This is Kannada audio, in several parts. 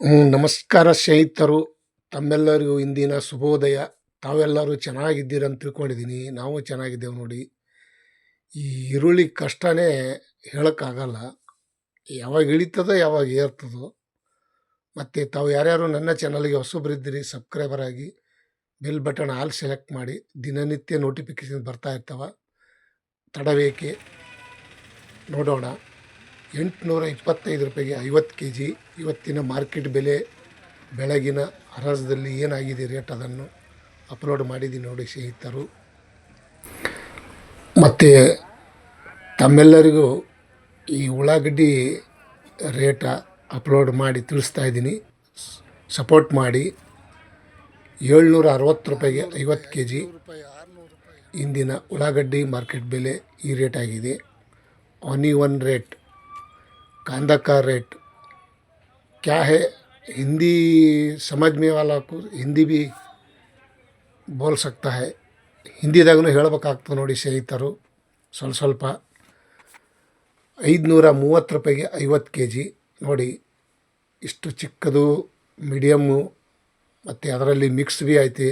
ನಮಸ್ಕಾರ ಸ್ನೇಹಿತರು. ತಮ್ಮೆಲ್ಲರಿಗೂ ಇಂದಿನ ಶುಭೋದಯ. ತಾವೆಲ್ಲರೂ ಚೆನ್ನಾಗಿದ್ದೀರಂತ ತಿಳ್ಕೊಂಡಿದ್ದೀನಿ. ನಾವು ಚೆನ್ನಾಗಿದ್ದೇವೆ ನೋಡಿ. ಈ ಈರುಳ್ಳಿ ಕಷ್ಟನೇ ಹೇಳೋಕ್ಕಾಗಲ್ಲ. ಯಾವಾಗ ಇಳಿತದೋ ಯಾವಾಗ ಏರ್ತದೋ. ಮತ್ತು ತಾವು ಯಾರ್ಯಾರು ನನ್ನ ಚಾನಲ್ಗೆ ಹೊಸಬರಿದ್ದೀರಿ ಸಬ್ಸ್ಕ್ರೈಬರ್ ಆಗಿ ಬೆಲ್ ಬಟನ್ ಆಲ್ ಸೆಲೆಕ್ಟ್ ಮಾಡಿ. ದಿನನಿತ್ಯ ನೋಟಿಫಿಕೇಶನ್ ಬರ್ತಾ ಇರ್ತಾವ. ತಡವೇಕೆ ನೋಡೋಣ. 825 ರೂಪಾಯಿಗೆ 50 kg ಇವತ್ತಿನ ಮಾರ್ಕೆಟ್ ಬೆಲೆ. ಬೆಳಗಿನ ಹರಾಜದಲ್ಲಿ ಏನಾಗಿದೆ ರೇಟ್ ಅದನ್ನು ಅಪ್ಲೋಡ್ ಮಾಡಿದ್ದೀನಿ ನೋಡಿ ಸ್ನೇಹಿತರು. ಮತ್ತು ತಮ್ಮೆಲ್ಲರಿಗೂ ಈ ಉಳ್ಳಾಗಡ್ಡಿ ರೇಟ ಅಪ್ಲೋಡ್ ಮಾಡಿ ತಿಳಿಸ್ತಾ ಇದ್ದೀನಿ. ಸಪೋರ್ಟ್ ಮಾಡಿ. 760 ರೂಪಾಯಿಗೆ 50 kg ಇಂದಿನ ಉಳ್ಳಾಗಡ್ಡಿ ಮಾರ್ಕೆಟ್ ಬೆಲೆ ಈ ರೇಟ್ ಆಗಿದೆ. ऑनियन रेट, कांदा का रेट क्या है, हिंदी समझ में वाला को हिंदी भी बोल सकता है. ಹಿಂದಿದಾಗೂ ಹೇಳಬೇಕಾಗ್ತದೆ ನೋಡಿ ಸ್ನೇಹಿತರು. ಸ್ವಲ್ಪ 530 ರೂಪಾಯಿಗೆ 50 kg ನೋಡಿ. ಇಷ್ಟು ಚಿಕ್ಕದು, ಮೀಡಿಯಮ್ಮು ಮತ್ತು ಅದರಲ್ಲಿ ಮಿಕ್ಸ್ ಭೀ ಐತಿ.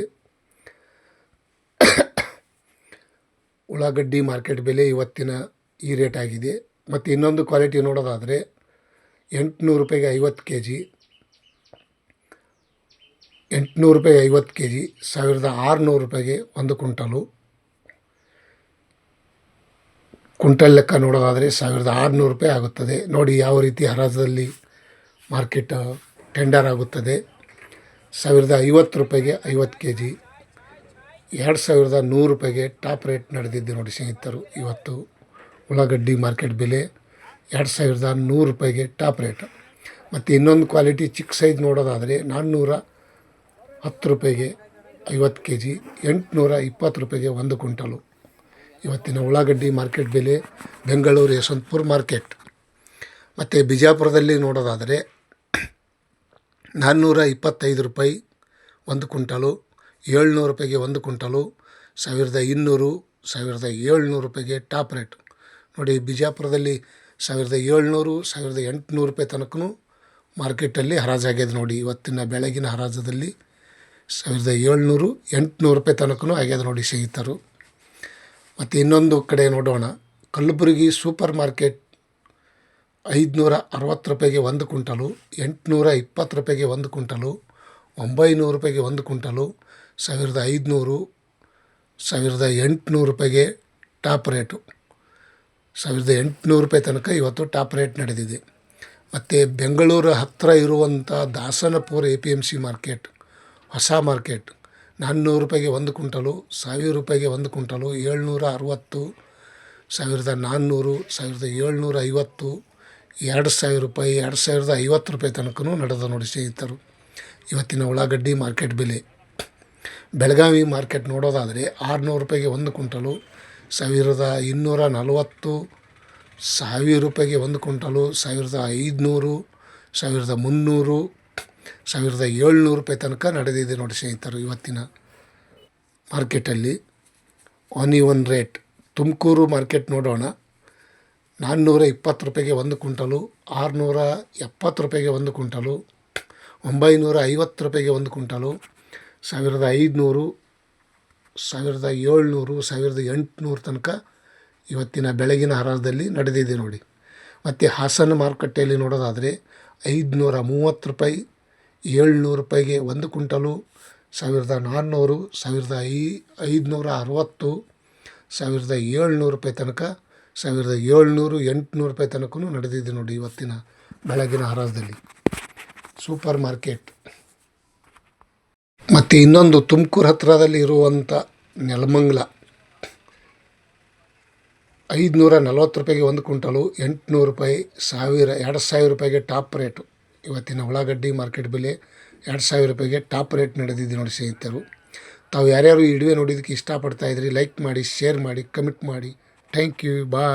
ಉಳ್ಳಾಗಡ್ಡಿ ಮಾರ್ಕೆಟ್ ಬೆಲೆ ಇವತ್ತಿನ ಈ ರೇಟ್ ಆಗಿದೆ. ಮತ್ತು ಇನ್ನೊಂದು ಕ್ವಾಲಿಟಿ ನೋಡೋದಾದರೆ 800 ರೂಪಾಯಿಗೆ 50 kg, 800 ರೂಪಾಯಿಗೆ 50 kg 1600 ರೂಪಾಯಿಗೆ 1 ಕ್ವಿಂಟಲು. ಕ್ವಿಂಟಲ್ ಲೆಕ್ಕ ನೋಡೋದಾದರೆ 1600 ರೂಪಾಯಿ ಆಗುತ್ತದೆ ನೋಡಿ. ಯಾವ ರೀತಿ ಹರಾಜಲ್ಲಿ ಮಾರ್ಕೆಟ್ ಟೆಂಡರ್ ಆಗುತ್ತದೆ. 1050 ರೂಪಾಯಿಗೆ 50 kg, 2100 ರೂಪಾಯಿಗೆ ಟಾಪ್ ರೇಟ್ ನಡೆದಿದೆ ನೋಡಿ ಸ್ನೇಹಿತರು. ಇವತ್ತು ಉಳ್ಳಾಗಡ್ಡಿ ಮಾರ್ಕೆಟ್ ಬೆಲೆ 2100 ರೂಪಾಯಿಗೆ ಟಾಪ್ ರೇಟ್. ಮತ್ತು ಇನ್ನೊಂದು ಕ್ವಾಲಿಟಿ ಚಿಕ್ಕ ಸೈಜ್ ನೋಡೋದಾದರೆ 410 ರೂಪಾಯಿಗೆ 50 kg, 820 ರೂಪಾಯಿಗೆ 1 ಕ್ವಿಂಟಲು. ಇವತ್ತಿನ ಉಳ್ಳಾಗಡ್ಡಿ ಮಾರ್ಕೆಟ್ ಬೆಲೆ ಬೆಂಗಳೂರು ಯಶವಂತಪುರ ಮಾರ್ಕೆಟ್. ಮತ್ತು ಬಿಜಾಪುರದಲ್ಲಿ ನೋಡೋದಾದರೆ 425 ರೂಪಾಯಿ 1 ಕ್ವಿಂಟಲು, 700 ರೂಪಾಯಿಗೆ 1 ಕ್ವಿಂಟಲು, 1200, 1700 ರೂಪಾಯಿಗೆ ಟಾಪ್ ರೇಟ್ ನೋಡಿ. ಬಿಜಾಪುರದಲ್ಲಿ 1700, 1800 ರೂಪಾಯಿ ತನಕನೂ ಮಾರ್ಕೆಟಲ್ಲಿ ಹರಾಜಾಗ್ಯದ ನೋಡಿ. ಇವತ್ತಿನ ಬೆಳಗಿನ ಹರಾಜದಲ್ಲಿ 1700, 800 ರೂಪಾಯಿ ತನಕನೂ ಆಗ್ಯದ ನೋಡಿ ಸ್ನೇಹಿತರು. ಮತ್ತು ಇನ್ನೊಂದು ಕಡೆ ನೋಡೋಣ. ಕಲಬುರಗಿ ಸೂಪರ್ ಮಾರ್ಕೆಟ್ 560 ರೂಪಾಯಿಗೆ 1 ಕ್ವಿಂಟಲು, 820 ರೂಪಾಯಿಗೆ 1 ಕ್ವಿಂಟಲು, 900 ರೂಪಾಯಿಗೆ 1 ಕ್ವಿಂಟಲು, 1500, 1800 ರೂಪಾಯಿಗೆ ಟಾಪ್ ರೇಟು. 1800 ರೂಪಾಯಿ ತನಕ ಇವತ್ತು ಟಾಪ್ ರೇಟ್ ನಡೆದಿದೆ. ಮತ್ತು ಬೆಂಗಳೂರು ಹತ್ತಿರ ಇರುವಂಥ ದಾಸನಪುರ APMC ಮಾರ್ಕೆಟ್, ಹೊಸ ಮಾರ್ಕೆಟ್ 400 ರೂಪಾಯಿಗೆ 1 ಕ್ವಿಂಟಲು, 1000 ರೂಪಾಯಿಗೆ 1 ಕ್ವಿಂಟಲು, 760, 1400, 1750, 2000 ರೂಪಾಯಿ, 2050 ರೂಪಾಯಿ ತನಕನೂ ನಡೆದ ನೋಡಿ ಸ್ನೇಹಿತರು ಇವತ್ತಿನ ಉಳ್ಳಾಗಡ್ಡಿ ಮಾರ್ಕೆಟ್ ಬೆಲೆ. ಬೆಳಗಾವಿ ಮಾರ್ಕೆಟ್ ನೋಡೋದಾದರೆ 600 ರೂಪಾಯಿಗೆ 1 ಕ್ವಿಂಟಲು, 1240, 1000 ರೂಪಾಯಿಗೆ 1 ಕ್ವಿಂಟಲು, 1500, 1300, 1700 ರೂಪಾಯಿ ತನಕ ನಡೆದಿದೆ ನೋಡಿ ಸ್ನೇಹಿತರು ಇವತ್ತಿನ ಮಾರ್ಕೆಟಲ್ಲಿ. ಆನಿಯನ್ ರೇಟ್ ತುಮಕೂರು ಮಾರ್ಕೆಟ್ ನೋಡೋಣ. 420 ರೂಪಾಯಿಗೆ 1 ಕ್ವಿಂಟಲು, 670 ರೂಪಾಯಿಗೆ 1 ಕ್ವಿಂಟಲು, 950 ರೂಪಾಯಿಗೆ 1 ಕ್ವಿಂಟಲು, 1500, 1700, 1800 ತನಕ ಇವತ್ತಿನ ಬೆಳಗಿನ ಹರಾಜದಲ್ಲಿ ನಡೆದಿದೆ ನೋಡಿ. ಮತ್ತು ಹಾಸನ ಮಾರುಕಟ್ಟೆಯಲ್ಲಿ ನೋಡೋದಾದರೆ 530 ರೂಪಾಯಿ, 700 ರೂಪಾಯಿಗೆ 1 ಕ್ವಿಂಟಲು, 1400, 1560, 1700 ರೂಪಾಯಿ ತನಕ, 1700, 800 ರೂಪಾಯಿ ತನಕನೂ ನಡೆದಿದೆ ನೋಡಿ ಇವತ್ತಿನ ಬೆಳಗಿನ ಹರಾಜದಲ್ಲಿ ಸೂಪರ್ ಮಾರ್ಕೆಟ್. ಮತ್ತು ಇನ್ನೊಂದು ತುಮಕೂರು ಹತ್ತಿರದಲ್ಲಿ ಇರುವಂಥ ನೆಲಮಂಗಲ 540 ರೂಪಾಯಿಗೆ 1 ಕ್ವಿಂಟಲು, 800 ರೂಪಾಯಿ, 2000 ರೂಪಾಯಿಗೆ ಟಾಪ್ ರೇಟು. ಇವತ್ತಿನ ಉಳ್ಳಾಗಡ್ಡಿ ಮಾರ್ಕೆಟ್ ಬೆಲೆ 2000 ರೂಪಾಯಿಗೆ ಟಾಪ್ ರೇಟ್ ನಡೆದಿದೆ ನೋಡಿ ಸ್ನೇಹಿತರು. ತಾವು ಯಾರ್ಯಾರು ಈ ವಿಡಿಯೋ ನೋಡಿದ್ದಕ್ಕೆ ಇಷ್ಟಪಡ್ತಾಯಿದ್ರಿ ಲೈಕ್ ಮಾಡಿ, ಶೇರ್ ಮಾಡಿ, ಕಮೆಂಟ್ ಮಾಡಿ. Thank you, bye.